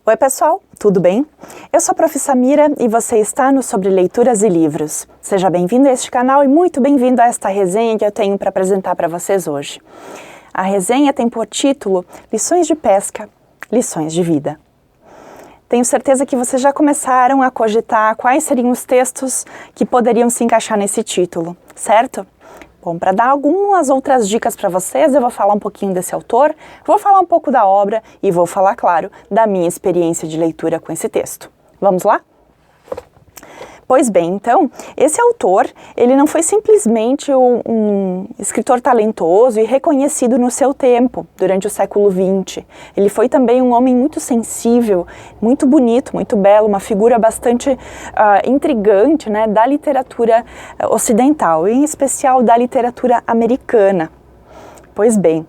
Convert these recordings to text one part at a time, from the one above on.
Oi pessoal, tudo bem? Eu sou a Prof. Samira e você está no Sobre Leituras e Livros. Seja bem-vindo a este canal e muito bem-vindo a esta resenha que eu tenho para apresentar para vocês hoje. A resenha tem por título Lições de Pesca, Lições de Vida. Tenho certeza que vocês já começaram a cogitar quais seriam os textos que poderiam se encaixar nesse título, certo? Bom, para dar algumas outras dicas para vocês, eu vou falar um pouquinho desse autor, vou falar um pouco da obra e vou falar, claro, da minha experiência de leitura com esse texto. Vamos lá? Pois bem, então, esse autor, ele não foi simplesmente um escritor talentoso e reconhecido no seu tempo, durante o século XX. Ele foi também um homem muito sensível, muito bonito, muito belo, uma figura bastante intrigante, né, da literatura ocidental, em especial da literatura americana. Pois bem,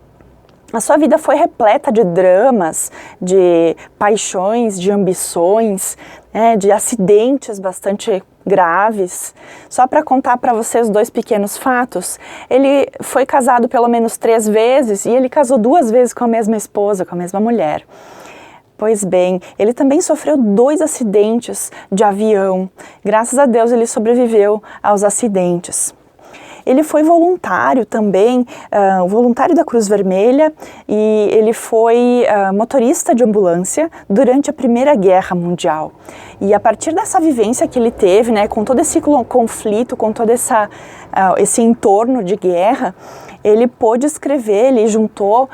a sua vida foi repleta de dramas, de paixões, de ambições, né, de acidentes bastante graves. Só para contar para vocês dois pequenos fatos, ele foi casado pelo menos 3 vezes e ele casou 2 vezes com a mesma esposa, com a mesma mulher. Pois bem, ele também sofreu 2 acidentes de avião. Graças a Deus ele sobreviveu aos acidentes. Ele foi voluntário também, voluntário da Cruz Vermelha, e ele foi motorista de ambulância durante a Primeira Guerra Mundial. E a partir dessa vivência que ele teve, né, com todo esse conflito, com todo esse entorno de guerra, ele pôde escrever, ele juntou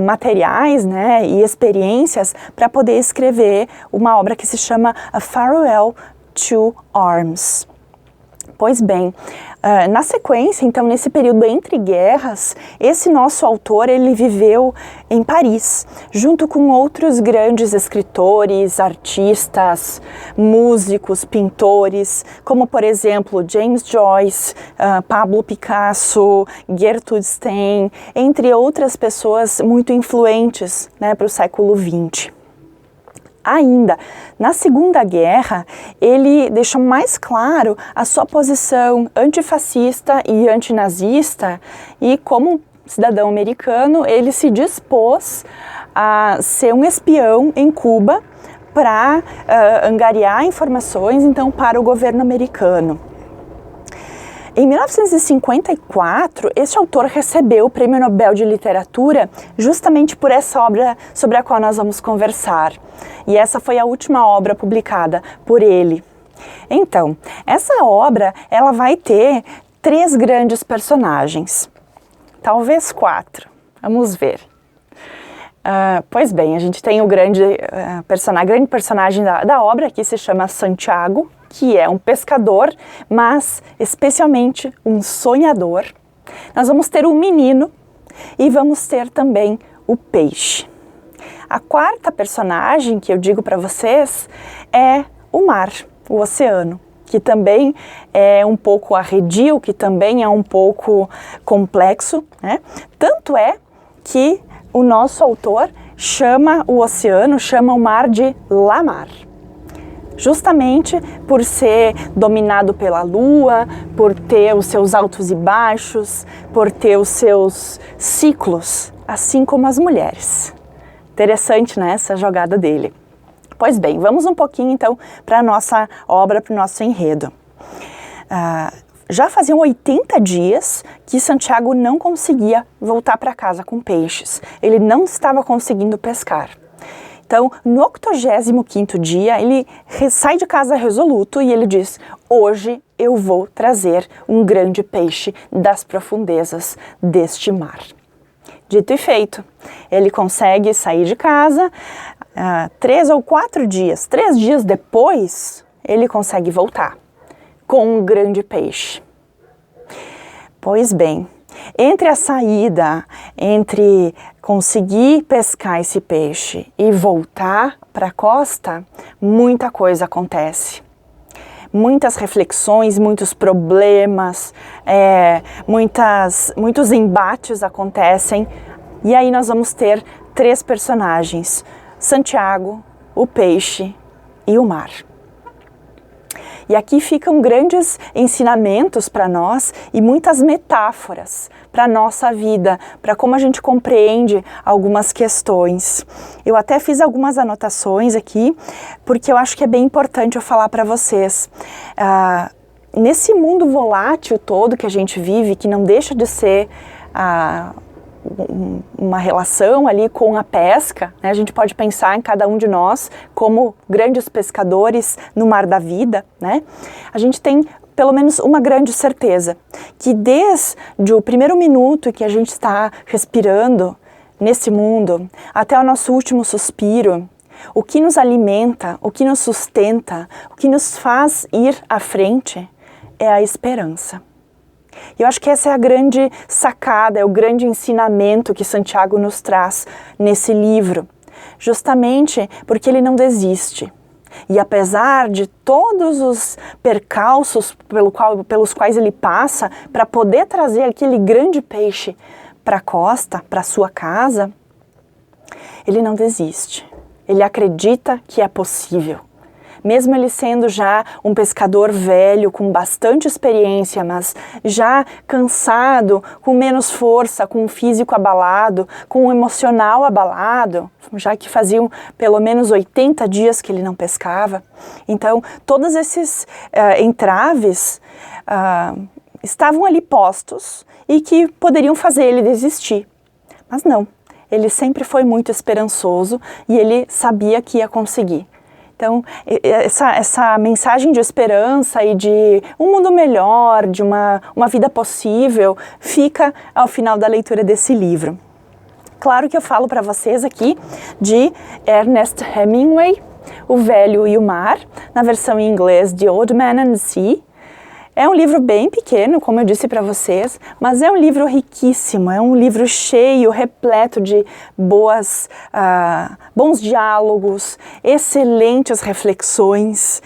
materiais, né, e experiências para poder escrever uma obra que se chama A Farewell to Arms. Pois bem, na sequência, então, nesse período entre guerras, esse nosso autor, ele viveu em Paris, junto com outros grandes escritores, artistas, músicos, pintores, como, por exemplo, James Joyce, Pablo Picasso, Gertrude Stein, entre outras pessoas muito influentes, né, para o século XX. Ainda, na Segunda Guerra, ele deixou mais claro a sua posição antifascista e antinazista e, como cidadão americano, ele se dispôs a ser um espião em Cuba para angariar informações, então, para o governo americano. Em 1954, este autor recebeu o Prêmio Nobel de Literatura justamente por essa obra sobre a qual nós vamos conversar. E essa foi a última obra publicada por ele. Então, essa obra, ela vai ter 3 grandes personagens, talvez 4, vamos ver. Pois bem, a gente tem o grande personagem da obra, que se chama Santiago, que é um pescador, mas especialmente um sonhador. Nós vamos ter o menino e vamos ter também o peixe. A 4ª personagem que eu digo para vocês é o mar, o oceano, que também é um pouco arredio, que também é um pouco complexo, né? Tanto é que o nosso autor chama o oceano, chama o mar de La Mar. Justamente por ser dominado pela lua, por ter os seus altos e baixos, por ter os seus ciclos, assim como as mulheres. Interessante, né, essa jogada dele. Pois bem, vamos um pouquinho então para a nossa obra, para o nosso enredo. Já faziam 80 dias que Santiago não conseguia voltar para casa com peixes. Ele não estava conseguindo pescar. Então, no 85º dia, ele sai de casa resoluto e ele diz: hoje eu vou trazer um grande peixe das profundezas deste mar. Dito e feito, ele consegue sair de casa, 3 ou 4 dias, 3 dias depois, ele consegue voltar com um grande peixe. Pois bem, entre a saída, entre conseguir pescar esse peixe e voltar para a costa, muita coisa acontece. Muitas reflexões, muitos problemas, muitos embates acontecem. E aí nós vamos ter 3 personagens: Santiago, o peixe e o mar. E aqui ficam grandes ensinamentos para nós e muitas metáforas para a nossa vida, para como a gente compreende algumas questões. Eu até fiz algumas anotações aqui, porque eu acho que é bem importante eu falar para vocês. Nesse mundo volátil todo que a gente vive, que não deixa de ser uma relação ali com a pesca, né? A gente pode pensar em cada um de nós como grandes pescadores no mar da vida, a gente tem pelo menos uma grande certeza, que desde o primeiro minuto que a gente está respirando nesse mundo, até o nosso último suspiro, o que nos alimenta, o que nos sustenta, o que nos faz ir à frente é a esperança. Eu acho que essa é a grande sacada, é o grande ensinamento que Santiago nos traz nesse livro, justamente porque ele não desiste. E apesar de todos os percalços pelos quais ele passa para poder trazer aquele grande peixe para a costa, para a sua casa, ele não desiste. Ele acredita que é possível. Mesmo ele sendo já um pescador velho, com bastante experiência, mas já cansado, com menos força, com o físico abalado, com o emocional abalado, já que faziam pelo menos 80 dias que ele não pescava. Então, todos esses entraves estavam ali postos e que poderiam fazer ele desistir. Mas não, ele sempre foi muito esperançoso e ele sabia que ia conseguir. Então, essa mensagem de esperança e de um mundo melhor, de uma vida possível, fica ao final da leitura desse livro. Claro que eu falo para vocês aqui de Ernest Hemingway, O Velho e o Mar, na versão em inglês de Old Man and the Sea. É um livro bem pequeno, como eu disse para vocês, mas é um livro riquíssimo, é um livro cheio, repleto de bons diálogos, excelentes reflexões.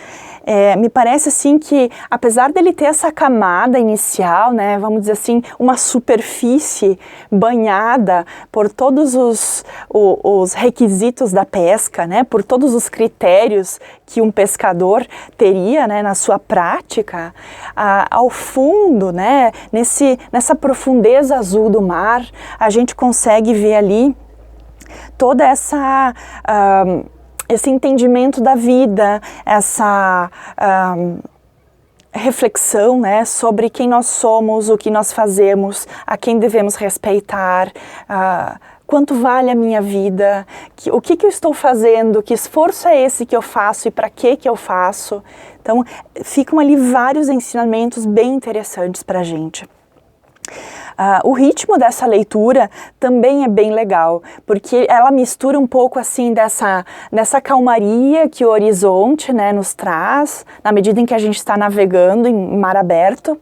Me parece assim que, apesar dele ter essa camada inicial, né, vamos dizer assim, uma superfície banhada por todos os requisitos da pesca, né, por todos os critérios que um pescador teria, né, na sua prática, ao fundo, né, nessa profundeza azul do mar, a gente consegue ver ali toda esse entendimento da vida, essa reflexão, né, sobre quem nós somos, o que nós fazemos, a quem devemos respeitar, quanto vale a minha vida, o que eu estou fazendo, que esforço é esse que eu faço e para que eu faço. Então, ficam ali vários ensinamentos bem interessantes para a gente. O ritmo dessa leitura também é bem legal, porque ela mistura um pouco assim dessa calmaria que o horizonte, né, nos traz, na medida em que a gente está navegando em mar aberto,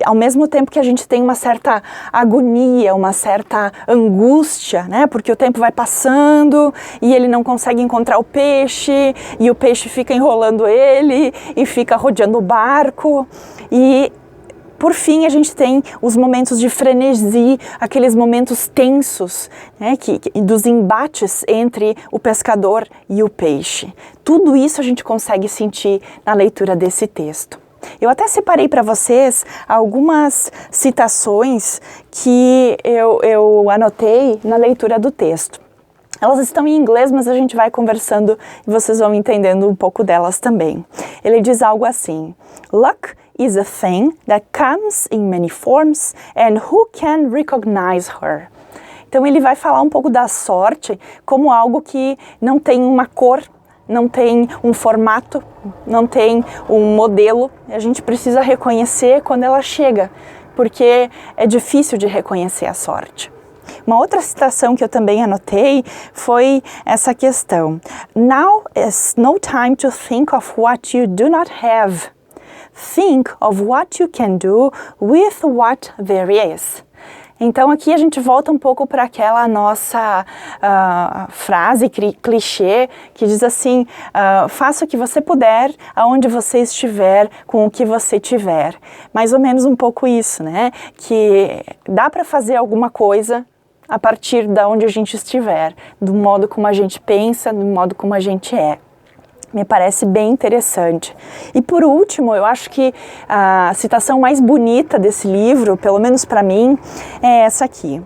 ao mesmo tempo que a gente tem uma certa agonia, uma certa angústia, né, porque o tempo vai passando e ele não consegue encontrar o peixe, e o peixe fica enrolando ele e fica rodeando o barco, e por fim, a gente tem os momentos de frenesi, aqueles momentos tensos, né, dos embates entre o pescador e o peixe. Tudo isso a gente consegue sentir na leitura desse texto. Eu até separei para vocês algumas citações que eu anotei na leitura do texto. Elas estão em inglês, mas a gente vai conversando e vocês vão entendendo um pouco delas também. Ele diz algo assim: Luck is a thing that comes in many forms, and who can recognize her? Então ele vai falar um pouco da sorte como algo que não tem uma cor, não tem um formato, não tem um modelo. A gente precisa reconhecer quando ela chega, porque é difícil de reconhecer a sorte. Uma outra citação que eu também anotei foi essa questão: Now is no time to think of what you do not have. Think of what you can do with what there is. Então aqui a gente volta um pouco para aquela nossa frase clichê que diz assim: faça o que você puder, aonde você estiver, com o que você tiver. Mais ou menos um pouco isso, né? Que dá para fazer alguma coisa a partir de onde a gente estiver, do modo como a gente pensa, do modo como a gente é. Me parece bem interessante. E por último, eu acho que a citação mais bonita desse livro, pelo menos para mim, é essa aqui.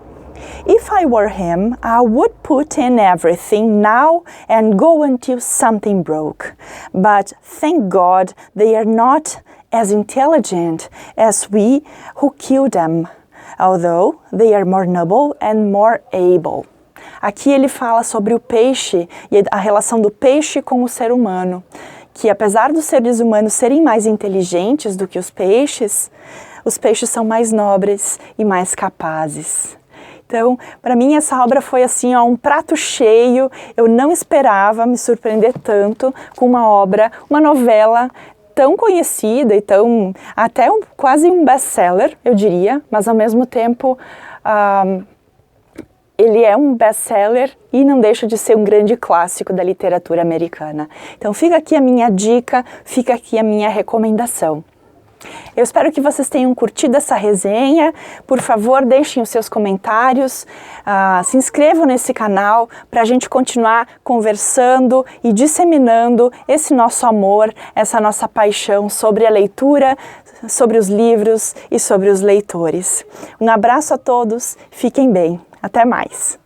If I were him, I would put in everything now and go until something broke. But thank God they are not as intelligent as we who kill them, although they are more noble and more able. Aqui ele fala sobre o peixe e a relação do peixe com o ser humano, que apesar dos seres humanos serem mais inteligentes do que os peixes são mais nobres e mais capazes. Então, para mim essa obra foi assim, um prato cheio. Eu não esperava me surpreender tanto com uma obra, uma novela tão conhecida e quase um best-seller, eu diria, mas ao mesmo tempo ele é um best-seller e não deixa de ser um grande clássico da literatura americana. Então fica aqui a minha dica, fica aqui a minha recomendação. Eu espero que vocês tenham curtido essa resenha. Por favor, deixem os seus comentários, se inscrevam nesse canal para a gente continuar conversando e disseminando esse nosso amor, essa nossa paixão sobre a leitura, sobre os livros e sobre os leitores. Um abraço a todos, fiquem bem, até mais!